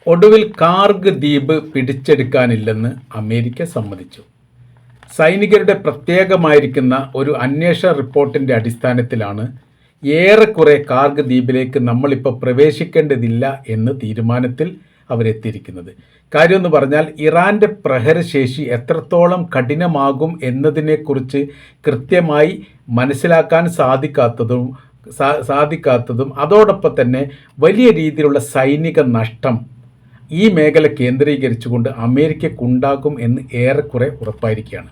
ഒടുവിൽ കാർഗ് ദ്വീപ് പിടിച്ചെടുക്കാനില്ലെന്ന് അമേരിക്ക സമ്മതിച്ചു. സൈനികരുടെ പ്രത്യേകമായിരിക്കുന്ന ഒരു അന്വേഷണ റിപ്പോർട്ടിൻ്റെ അടിസ്ഥാനത്തിലാണ് ഏറെക്കുറെ കാർഗ് ദ്വീപിലേക്ക് നമ്മളിപ്പോൾ പ്രവേശിക്കേണ്ടതില്ല എന്ന തീരുമാനത്തിൽ അവരെത്തിയിരിക്കുന്നത്. കാര്യമെന്ന് പറഞ്ഞാൽ ഇറാൻ്റെ പ്രഹരശേഷി എത്രത്തോളം കഠിനമാകും എന്നതിനെക്കുറിച്ച് കൃത്യമായി മനസ്സിലാക്കാൻ സാധിക്കാത്തതും അതോടൊപ്പം തന്നെ വലിയ രീതിയിലുള്ള സൈനിക നഷ്ടം ഈ മേഖല കേന്ദ്രീകരിച്ചുകൊണ്ട് അമേരിക്കക്കുണ്ടാകും എന്ന് ഏറെക്കുറെ ഉറപ്പായിരിക്കുകയാണ്.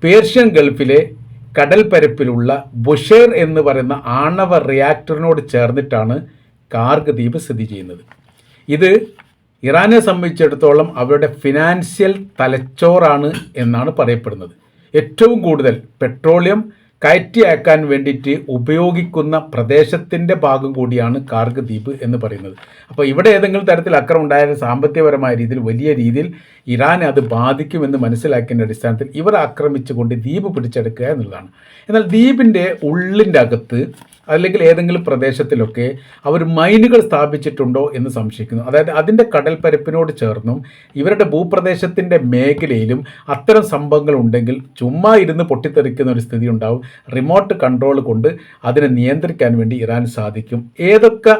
പേർഷ്യൻ ഗൾഫിലെ കടൽപ്പരപ്പിലുള്ള ബുഷേർ എന്ന് പറയുന്ന ആണവ റിയാക്ടറിനോട് ചേർന്നിട്ടാണ് കാർഗ് ദ്വീപ് സ്ഥിതി ചെയ്യുന്നത്. ഇത് ഇറാനെ സംബന്ധിച്ചിടത്തോളം അവരുടെ ഫിനാൻഷ്യൽ തലച്ചോറാണ് എന്നാണ് പറയപ്പെടുന്നത്. ഏറ്റവും കൂടുതൽ പെട്രോളിയം കയറ്റി അയക്കാൻ വേണ്ടിയിട്ട് ഉപയോഗിക്കുന്ന പ്രദേശത്തിൻ്റെ ഭാഗം കൂടിയാണ് കാർഗ് ദ്വീപ് എന്ന് പറയുന്നത്. അപ്പോൾ ഇവിടെ ഏതെങ്കിലും തരത്തിൽ അക്രമം ഉണ്ടായാലും സാമ്പത്തികപരമായ രീതിയിൽ വലിയ രീതിയിൽ ഇറാനെ അത് ബാധിക്കുമെന്ന് മനസ്സിലാക്കിയതിൻ്റെ അടിസ്ഥാനത്തിൽ ഇവർ ആക്രമിച്ചുകൊണ്ട് ദ്വീപ് പിടിച്ചെടുക്കുക എന്നുള്ളതാണ്. എന്നാൽ ദ്വീപിൻ്റെ ഉള്ളിൻ്റെ അകത്ത് അല്ലെങ്കിൽ ഏതെങ്കിലും പ്രദേശത്തിലൊക്കെ അവർ മൈനുകൾ സ്ഥാപിച്ചിട്ടുണ്ടോ എന്ന് സംശയിക്കുന്നു. അതായത് അതിൻ്റെ കടൽപ്പരപ്പിനോട് ചേർന്നും ഇവരുടെ ഭൂപ്രദേശത്തിൻ്റെ മേഖലയിലും അത്തരം സംഭവങ്ങൾ ഉണ്ടെങ്കിൽ ചുമ്മാ ഇരുന്ന് പൊട്ടിത്തെറിക്കുന്ന ഒരു സ്ഥിതി ഉണ്ടാവും. റിമോട്ട് കൺട്രോൾ കൊണ്ട് അതിനെ നിയന്ത്രിക്കാൻ വേണ്ടി ഇറാൻ സാധിക്കും. ഏതൊക്കെ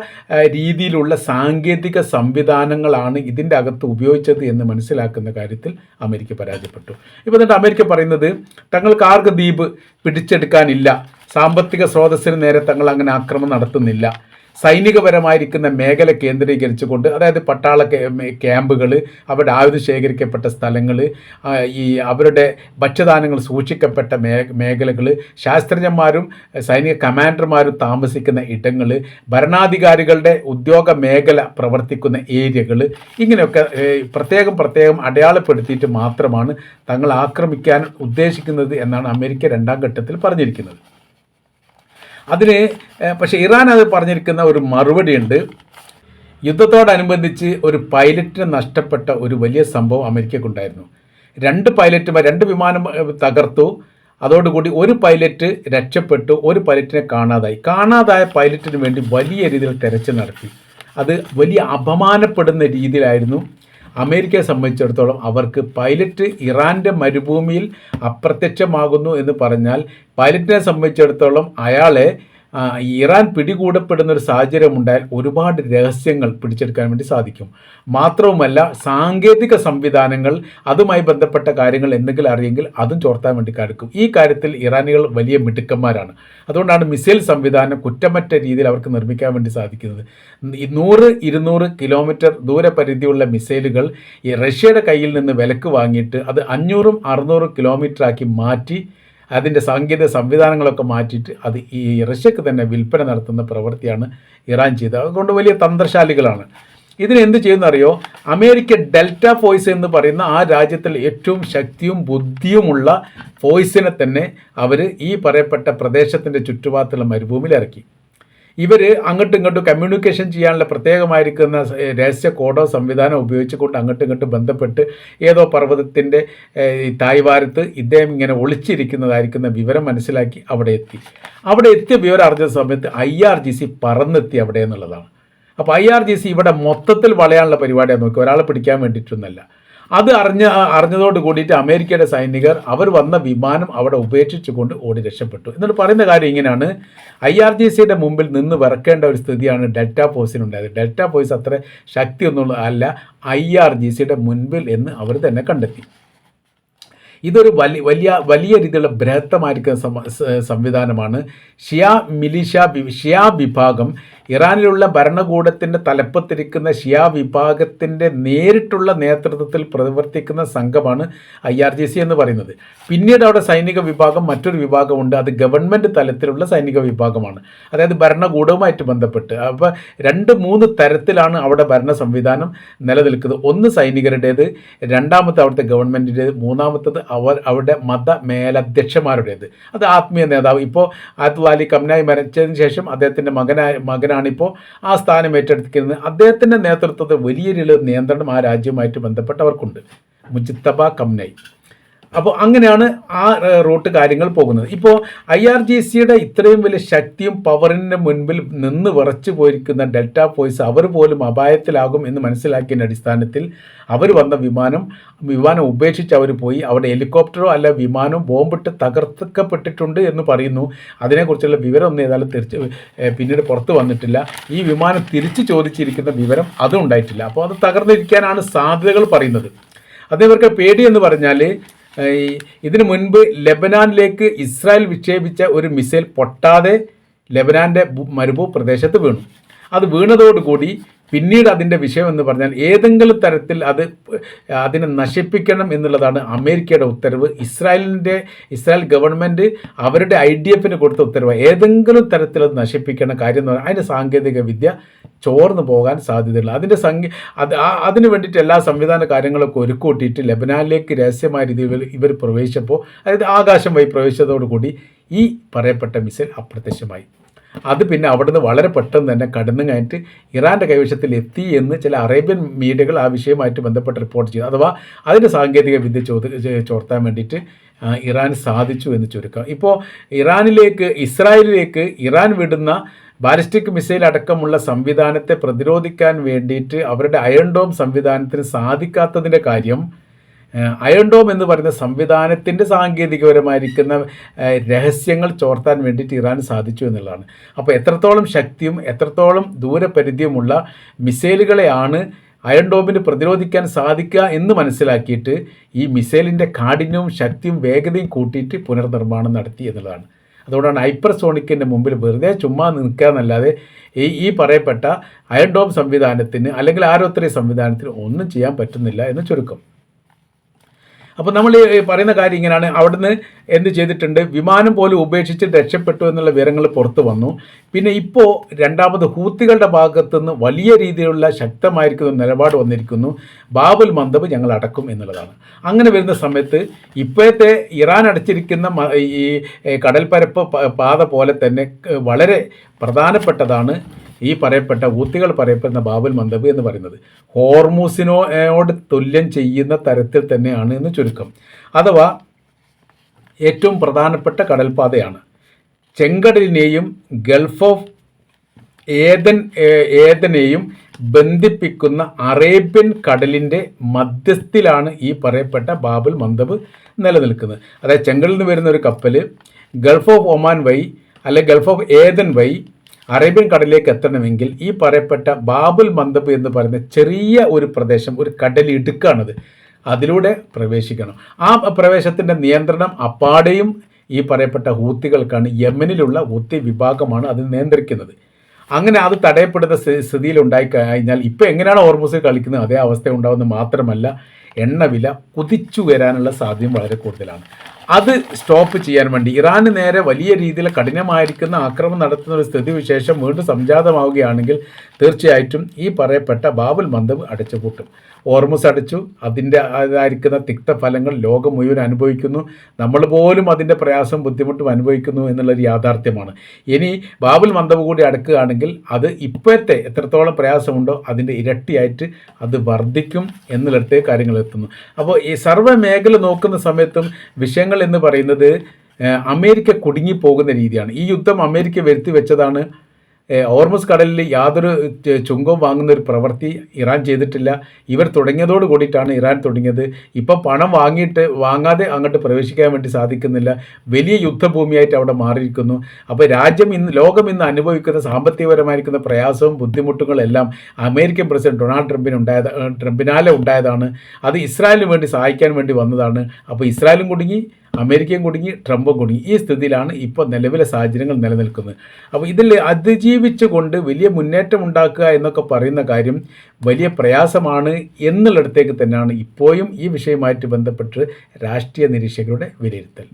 രീതിയിലുള്ള സാങ്കേതിക സംവിധാനങ്ങളാണ് ഇതിൻ്റെ അകത്ത് ഉപയോഗിച്ചത് എന്ന് മനസ്സിലാക്കുന്ന കാര്യത്തിൽ അമേരിക്ക പരാജയപ്പെട്ടു. ഇപ്പോൾ എന്നിട്ട് അമേരിക്ക പറയുന്നത് തങ്ങൾ കാർഗ് ദ്വീപ് പിടിച്ചെടുക്കാനില്ല, സാമ്പത്തിക സ്രോതസ്സിന് നേരെ തങ്ങൾ അങ്ങനെ ആക്രമണം നടത്തുന്നില്ല, സൈനികപരമായിരിക്കുന്ന മേഖല കേന്ദ്രീകരിച്ചുകൊണ്ട്, അതായത് പട്ടാള ക്യാമ്പുകൾ, അവരുടെ ആയുധം ശേഖരിക്കപ്പെട്ട സ്ഥലങ്ങൾ, ഈ അവരുടെ ഭക്ഷ്യധാന്യങ്ങൾ സൂക്ഷിക്കപ്പെട്ട മേഖലകൾ, ശാസ്ത്രജ്ഞന്മാരും സൈനിക കമാൻഡർമാരും താമസിക്കുന്ന ഇടങ്ങൾ, ഭരണാധികാരികളുടെ ഉദ്യോഗ മേഖല പ്രവർത്തിക്കുന്ന ഏരിയകൾ, ഇങ്ങനെയൊക്കെ പ്രത്യേകം അടയാളപ്പെടുത്തിയിട്ട് മാത്രമാണ് തങ്ങൾ ആക്രമിക്കാൻ ഉദ്ദേശിക്കുന്നത് എന്നാണ് അമേരിക്ക രണ്ടാം ഘട്ടത്തിൽ പറഞ്ഞിരിക്കുന്നത്. അതിന് പക്ഷേ ഇറാൻ അത് പറഞ്ഞിരിക്കുന്ന ഒരു മറുപടിയുണ്ട്. യുദ്ധത്തോടനുബന്ധിച്ച് ഒരു പൈലറ്റിനെ നഷ്ടപ്പെട്ട ഒരു വലിയ സംഭവം അമേരിക്കക്കുണ്ടായിരുന്നു. 2 വിമാനം തകർത്തു. അതോടുകൂടി ഒരു പൈലറ്റ് രക്ഷപ്പെട്ടു, ഒരു പൈലറ്റിനെ കാണാതായ പൈലറ്റിന് വേണ്ടി വലിയ രീതിയിൽ തെരച്ചിൽ നടത്തി. അത് വലിയ അപമാനപ്പെടുന്ന രീതിയിലായിരുന്നു. അമേരിക്കയെ സംബന്ധിച്ചിടത്തോളം അവർക്ക് പൈലറ്റ് ഇറാൻ്റെ മരുഭൂമിയിൽ അപ്രത്യക്ഷമാകുന്നു എന്ന് പറഞ്ഞാൽ പൈലറ്റിനെ സംബന്ധിച്ചിടത്തോളം അയാളെ ഇറാൻ പിടികൂടപ്പെടുന്ന ഒരു സാഹചര്യം ഉണ്ടായാൽ ഒരുപാട് രഹസ്യങ്ങൾ പിടിച്ചെടുക്കാൻ വേണ്ടി സാധിക്കും. മാത്രവുമല്ല സാങ്കേതിക സംവിധാനങ്ങൾ, അതുമായി ബന്ധപ്പെട്ട കാര്യങ്ങൾ എന്തെങ്കിലും അറിയെങ്കിൽ അതും ചോർത്താൻ വേണ്ടി കാണിക്കും. ഈ കാര്യത്തിൽ ഇറാനികൾ വലിയ മിടുക്കന്മാരാണ്. അതുകൊണ്ടാണ് മിസൈൽ സംവിധാനം കുറ്റമറ്റ രീതിയിൽ അവർക്ക് നിർമ്മിക്കാൻ വേണ്ടി സാധിക്കുന്നത്. 100-200 കിലോമീറ്റർ ദൂരപരിധിയുള്ള മിസൈലുകൾ ഈ റഷ്യയുടെ കയ്യിൽ നിന്ന് വിലക്ക് വാങ്ങിയിട്ട് അത് 500-600 കിലോമീറ്ററാക്കി മാറ്റി അതിൻ്റെ സാങ്കേതിക സംവിധാനങ്ങളൊക്കെ മാറ്റിയിട്ട് അത് ഈ റഷ്യക്ക് തന്നെ വിൽപ്പന നടത്തുന്ന പ്രവൃത്തിയാണ് ഇറാൻ ചെയ്തത്. അതുകൊണ്ട് വലിയ തന്ത്രശാലികളാണ്. ഇതിനെന്ത് ചെയ്യുന്നറിയോ? അമേരിക്ക ഡെൽറ്റ ഫോഴ്സ് എന്ന് പറയുന്ന ആ രാജ്യത്തിൽ ഏറ്റവും ശക്തിയും ബുദ്ധിയുമുള്ള ഫോഴ്സിനെ തന്നെ അവർ ഈ പറയപ്പെട്ട പ്രദേശത്തിൻ്റെ ചുറ്റുപാടത്തുള്ള മരുഭൂമിയിൽ ഇറക്കി. ഇവർ അങ്ങോട്ടും ഇങ്ങോട്ടും കമ്മ്യൂണിക്കേഷൻ ചെയ്യാനുള്ള പ്രത്യേകമായിരിക്കുന്ന രഹസ്യ കോഡോ സംവിധാനം ഉപയോഗിച്ചുകൊണ്ട് അങ്ങോട്ടും ഇങ്ങോട്ടും ബന്ധപ്പെട്ട് ഏതോ പർവ്വതത്തിൻ്റെ തായ്വാരത്ത് ഇദ്ദേഹം ഇങ്ങനെ ഒളിച്ചിരിക്കുന്നതായിരിക്കുന്ന വിവരം മനസ്സിലാക്കി അവിടെ എത്തിയ വിവരം അറിഞ്ഞ സമയത്ത് IRGC പറന്നെത്തി അവിടെ എന്നുള്ളതാണ്. അപ്പോൾ IRGC ഇവിടെ മൊത്തത്തിൽ വളയാനുള്ള പരിപാടിയാണ് നോക്കി, ഒരാളെ പിടിക്കാൻ വേണ്ടിയിട്ടൊന്നല്ല. അത് അറിഞ്ഞതോട് കൂടിയിട്ട് അമേരിക്കയുടെ സൈനികർ അവർ വന്ന വിമാനം അവിടെ ഉപേക്ഷിച്ചുകൊണ്ട് ഓടി രക്ഷപ്പെട്ടു. എന്നിട്ട് പറയുന്ന കാര്യം ഇങ്ങനെയാണ്: IRGCയുടെ മുമ്പിൽ നിന്ന് വിറക്കേണ്ട ഒരു സ്ഥിതിയാണ് ഡെൽറ്റ ഫോഴ്സിനുണ്ടായത്. ഡെൽറ്റ ഫോഴ്സ് അത്ര ശക്തിയൊന്നും അല്ല IRGCയുടെ മുൻപിൽ എന്ന് അവർ തന്നെ കണ്ടെത്തി. ഇതൊരു വലിയ രീതിയിലുള്ള ബൃഹത്തമായിരിക്കുന്ന സംവിധാനമാണ്. ഷിയ വിഭാഗം, ഇറാനിലുള്ള ഭരണകൂടത്തിൻ്റെ തലപ്പത്തിരിക്കുന്ന ഷിയ വിഭാഗത്തിൻ്റെ നേരിട്ടുള്ള നേതൃത്വത്തിൽ പ്രവർത്തിക്കുന്ന സംഘമാണ് IRGC എന്ന് പറയുന്നത്. പിന്നീട് അവിടെ സൈനിക വിഭാഗം, മറ്റൊരു വിഭാഗമുണ്ട്, അത് ഗവൺമെൻറ് തലത്തിലുള്ള സൈനിക വിഭാഗമാണ്, അതായത് ഭരണകൂടവുമായിട്ട് ബന്ധപ്പെട്ട്. അപ്പോൾ 2-3 തരത്തിലാണ് അവിടെ ഭരണ സംവിധാനം നിലനിൽക്കുന്നത്. ഒന്ന് സൈനികരുടേത്, രണ്ടാമത്തെ അവിടുത്തെ ഗവൺമെൻറ്റിൻ്റേത്, മൂന്നാമത്തത് അവരുടെ മത മേലധ്യക്ഷന്മാരുടേത്. അത് ആത്മീയ നേതാവ്. ഇപ്പോൾ ആയത്തുള്ള അലി ഖംനായി മരിച്ചതിന് ശേഷം അദ്ദേഹത്തിൻ്റെ മകനാണിപ്പോൾ ആ സ്ഥാനം ഏറ്റെടുക്കുന്നത്. അദ്ദേഹത്തിൻ്റെ നേതൃത്വത്തിൽ വലിയൊരു നിയന്ത്രണം ആ രാജ്യവുമായിട്ട് ബന്ധപ്പെട്ട് അവർക്കുണ്ട്. മുജ്തബ ഖംനായി. അപ്പോൾ അങ്ങനെയാണ് ആ റൂട്ട് കാര്യങ്ങൾ പോകുന്നത്. ഇപ്പോൾ IRGC ഇത്രയും വലിയ ശക്തിയും പവറിന് മുൻപിൽ നിന്ന് വിറച്ചു പോയിരിക്കുന്ന ഡെൽറ്റ ഫോഴ്സ് അവർ പോലും അപായത്തിലാകും എന്ന് മനസ്സിലാക്കിയതിൻ്റെ അടിസ്ഥാനത്തിൽ അവർ വന്ന വിമാനം ഉപേക്ഷിച്ച് അവർ പോയി. അവിടെ ഹെലികോപ്റ്ററോ അല്ല വിമാനവും ബോംബിട്ട് തകർക്കപ്പെട്ടിട്ടുണ്ട് എന്ന് പറയുന്നു. അതിനെക്കുറിച്ചുള്ള വിവരമൊന്നും ഏതായാലും പിന്നീട് പുറത്ത് വന്നിട്ടില്ല. ഈ വിമാനം തിരിച്ച് ചോദിച്ചിരിക്കുന്ന വിവരം അതും ഉണ്ടായിട്ടില്ല. അപ്പോൾ അത് തകർന്നിരിക്കാനാണ് സാധ്യതകൾ പറയുന്നത്. അതേവർക്ക് പേടി എന്ന് പറഞ്ഞാൽ ഇതിനു മുൻപ് ലെബനാനിലേക്ക് ഇസ്രായേൽ വിക്ഷേപിച്ച ഒരു മിസൈൽ പൊട്ടാതെ ലെബനാൻ്റെ മരുഭൂപ്രദേശത്ത് വീണു. അത് വീണതോടുകൂടി പിന്നീട് അതിൻ്റെ വിഷയം എന്ന് പറഞ്ഞാൽ ഏതെങ്കിലും തരത്തിൽ അതിനെ നശിപ്പിക്കണം എന്നുള്ളതാണ് അമേരിക്കയുടെ ഉത്തരവ്. ഇസ്രായേൽ ഗവൺമെൻറ് അവരുടെ IDF കൊടുത്ത ഉത്തരവ്. ഏതെങ്കിലും തരത്തിൽ അത് നശിപ്പിക്കണം കാര്യം എന്ന് പറഞ്ഞാൽ അതിൻ്റെ സാങ്കേതിക വിദ്യ ചോർന്നു പോകാൻ സാധ്യതയുള്ളൂ. അതിന് വേണ്ടിയിട്ട് എല്ലാ സംവിധാന കാര്യങ്ങളൊക്കെ ഒരുക്കൂട്ടിയിട്ട് ലെബനാനിലേക്ക് രഹസ്യമായ രീതിയിൽ ഇവർ പ്രവേശിച്ചപ്പോൾ, അതായത് ആകാശം വഴി പ്രവേശിച്ചതോടുകൂടി ഈ പറയപ്പെട്ട മിസൈൽ അപ്രത്യക്ഷമായി. അത് പിന്നെ അവിടുന്ന് വളരെ പെട്ടെന്ന് തന്നെ കടന്നു കഴിഞ്ഞിട്ട് ഇറാൻ്റെ കൈവശത്തിൽ എത്തി എന്ന് ചില അറേബ്യൻ മീഡിയകൾ ആ വിഷയമായിട്ട് ബന്ധപ്പെട്ട് റിപ്പോർട്ട് ചെയ്തു. അഥവാ അതിൻ്റെ സാങ്കേതിക വിദ്യ ചോർത്താൻ വേണ്ടിയിട്ട് ഇറാന് സാധിച്ചു എന്ന് ചുരുക്കം. ഇപ്പോൾ ഇസ്രായേലിലേക്ക് ഇറാൻ വിടുന്ന ബാലിസ്റ്റിക് മിസൈൽ അടക്കമുള്ള സംവിധാനത്തെ പ്രതിരോധിക്കാൻ വേണ്ടിയിട്ട് അവരുടെ അയൺ ഡോം സംവിധാനത്തിന് സാധിക്കാത്തതിൻ്റെ കാര്യം അയൺ ഡോം എന്ന് പറയുന്ന സംവിധാനത്തിൻ്റെ സാങ്കേതികപരമായിരിക്കുന്ന രഹസ്യങ്ങൾ ചോർത്താൻ വേണ്ടിയിട്ട് ഇറാൻ സാധിച്ചു എന്നുള്ളതാണ്. അപ്പോൾ എത്രത്തോളം ശക്തിയും എത്രത്തോളം ദൂരപരിധിയുമുള്ള മിസൈലുകളെയാണ് അയൺ ഡോമിന് പ്രതിരോധിക്കാൻ സാധിക്കുക എന്ന് മനസ്സിലാക്കിയിട്ട് ഈ മിസൈലിൻ്റെ കാഠിന്യവും ശക്തിയും വേഗതയും കൂട്ടിയിട്ട് പുനർനിർമ്മാണം നടത്തി എന്നുള്ളതാണ്. അതുകൊണ്ടാണ് ഹൈപ്പർസോണിക്കിൻ്റെ മുമ്പിൽ വെറുതെ ചുമ്മാ നിൽക്കുക എന്നല്ലാതെ ഈ പറയപ്പെട്ട അയൺ ഡോം സംവിധാനത്തിന് അല്ലെങ്കിൽ ആരോത്തര സംവിധാനത്തിന് ഒന്നും ചെയ്യാൻ പറ്റുന്നില്ല എന്ന് ചുരുക്കം. അപ്പോൾ നമ്മൾ പറയുന്ന കാര്യം ഇങ്ങനെയാണ്. അവിടുന്ന് എന്ത് ചെയ്തിട്ടുണ്ട്, വിമാനം പോലും ഉപേക്ഷിച്ച് രക്ഷപ്പെട്ടു എന്നുള്ള വിവരങ്ങൾ പുറത്തു വന്നു. പിന്നെ ഇപ്പോൾ രണ്ടാമത് ഹൂത്തികളുടെ ഭാഗത്തുനിന്ന് വലിയ രീതിയിലുള്ള ശക്തമായിരിക്കുന്ന നിലപാട് വന്നിരിക്കുന്നു. ബാബുൽ മന്ദബ് ഞങ്ങൾ അടക്കും എന്നുള്ളതാണ്. അങ്ങനെ വരുന്ന സമയത്ത് ഇപ്പോഴത്തെ ഇറാൻ അടച്ചിരിക്കുന്ന ഈ കടൽപ്പരപ്പ് പാത പോലെ തന്നെ വളരെ പ്രധാനപ്പെട്ടതാണ് ഈ പറയപ്പെട്ട ഹൂത്തികൾ പറയപ്പെടുന്ന ബാബുൽ മന്ദബ് എന്ന് പറയുന്നത്. ഹോർമൂസിനോട് തുല്യം ചെയ്യുന്ന തരത്തിൽ തന്നെയാണ് എന്ന് ചുരുക്കം. അഥവാ ഏറ്റവും പ്രധാനപ്പെട്ട കടൽപ്പാതയാണ്. ചെങ്കടലിനെയും ഗൾഫ് ഓഫ് ഏദനെയും ബന്ധിപ്പിക്കുന്ന അറേബ്യൻ കടലിൻ്റെ മധ്യസ്ഥിലാണ് ഈ പറയപ്പെട്ട ബാബുൽ മന്ദബ് നിലനിൽക്കുന്നത്. അതായത് ചെങ്കടലിൽ നിന്ന് വരുന്ന ഒരു കപ്പൽ ഗൾഫ് ഓഫ് ഒമാൻ വഴി അല്ലെങ്കിൽ ഗൾഫ് ഓഫ് ഏദൻ വഴി അറേബ്യൻ കടലിലേക്ക് എത്തണമെങ്കിൽ ഈ പറയപ്പെട്ട ബാബുൽ മന്ദബ് എന്ന് പറയുന്ന ചെറിയ ഒരു പ്രദേശം, ഒരു കടലിടുക്കാണത്, അതിലൂടെ പ്രവേശിക്കണം. ആ പ്രവേശത്തിൻ്റെ നിയന്ത്രണം അപ്പാടെയും ഈ പറയപ്പെട്ട ഹൂത്തികൾക്കാണ്. യമനിലുള്ള ഹൂത്തി വിഭാഗമാണ് അത് നിയന്ത്രിക്കുന്നത്. അങ്ങനെ അത് തടയപ്പെടുന്ന സ്ഥിതിയിൽ ഉണ്ടായിക്കഴിഞ്ഞാൽ ഇപ്പോൾ എങ്ങനെയാണ് ഹോർമൂസിൽ കളിക്കുന്നത് അതേ അവസ്ഥ ഉണ്ടാകുന്നത് മാത്രമല്ല, എണ്ണവില കുതിച്ചു വരാനുള്ള സാധ്യത വളരെ കൂടുതലാണ്. അത് സ്റ്റോപ്പ് ചെയ്യാൻ വേണ്ടി ഇറാന് നേരെ വലിയ രീതിയിൽ കഠിനമായിരിക്കുന്ന ആക്രമണം നടത്തുന്ന ഒരു സ്ഥിതിവിശേഷം വീണ്ടും സംജാതമാവുകയാണെങ്കിൽ തീർച്ചയായിട്ടും ഈ പറയപ്പെട്ട ബാബുൽ മന്ദബ് അടച്ചുപൂട്ടും. ഹോർമൂസ് അടച്ചു. അതിൻ്റെ അതായിരിക്കുന്ന തിക്തഫലങ്ങൾ ലോകം മുഴുവൻ അനുഭവിക്കുന്നു. നമ്മൾ പോലും അതിൻ്റെ പ്രയാസം ബുദ്ധിമുട്ടും അനുഭവിക്കുന്നു എന്നുള്ളൊരു യാഥാർത്ഥ്യമാണ്. ഇനി ബാബുൽ മന്ദബ് കൂടി അടക്കുകയാണെങ്കിൽ അത് ഇപ്പോഴത്തെ എത്രത്തോളം പ്രയാസമുണ്ടോ അതിൻ്റെ ഇരട്ടിയായിട്ട് അത് വർദ്ധിക്കും എന്നുള്ളത്തെ കാര്യങ്ങൾ എത്തുന്നു. അപ്പോൾ ഈ സർവ്വ മേഖല നോക്കുന്ന സമയത്തും വിഷയങ്ങൾ എന്ന് പറയുന്നത് അമേരിക്ക കുടുങ്ങിപ്പോകുന്ന രീതിയാണ്. ഈ യുദ്ധം അമേരിക്ക വരുത്തി വെച്ചതാണ്. ഹോർമൂസ് കടലിൽ യാതൊരു ചുങ്കവും വാങ്ങുന്ന ഒരു പ്രവൃത്തി ഇറാൻ ചെയ്തിട്ടില്ല. ഇവർ തുടങ്ങിയതോട് കൂടിയിട്ടാണ് ഇറാൻ തുടങ്ങിയത്. ഇപ്പം പണം വാങ്ങാതെ അങ്ങോട്ട് പ്രവേശിക്കാൻ വേണ്ടി സാധിക്കുന്നില്ല. വലിയ യുദ്ധഭൂമിയായിട്ട് അവിടെ മാറിയിരിക്കുന്നു. അപ്പോൾ ലോകം ഇന്ന് അനുഭവിക്കുന്ന സാമ്പത്തികപരമായിരിക്കുന്ന പ്രയാസവും ബുദ്ധിമുട്ടുകളെല്ലാം അമേരിക്കൻ പ്രസിഡന്റ് ഡൊണാൾഡ് ട്രംപിനാലെ ഉണ്ടായതാണ്. അത് ഇസ്രായേലിന് വേണ്ടി സഹായിക്കാൻ വേണ്ടി വന്നതാണ്. അപ്പോൾ ഇസ്രായേലും കുടുങ്ങി, അമേരിക്കയും കുടുങ്ങി, ട്രംപും കുടുങ്ങി. ഈ സ്ഥിതിയിലാണ് ഇപ്പോൾ നിലവിലെ സാഹചര്യങ്ങൾ നിലനിൽക്കുന്നത്. അപ്പോൾ ഇതിൽ അതിജീവിച്ചുകൊണ്ട് വലിയ മുന്നേറ്റം ഉണ്ടാക്കുക എന്നൊക്കെ പറയുന്ന കാര്യം വലിയ പ്രയാസമാണ് എന്നുള്ളിടത്തേക്ക് തന്നെയാണ് ഇപ്പോഴും ഈ വിഷയവുമായിട്ട് ബന്ധപ്പെട്ട് രാഷ്ട്രീയ നിരീക്ഷകരുടെ വിലയിരുത്തൽ.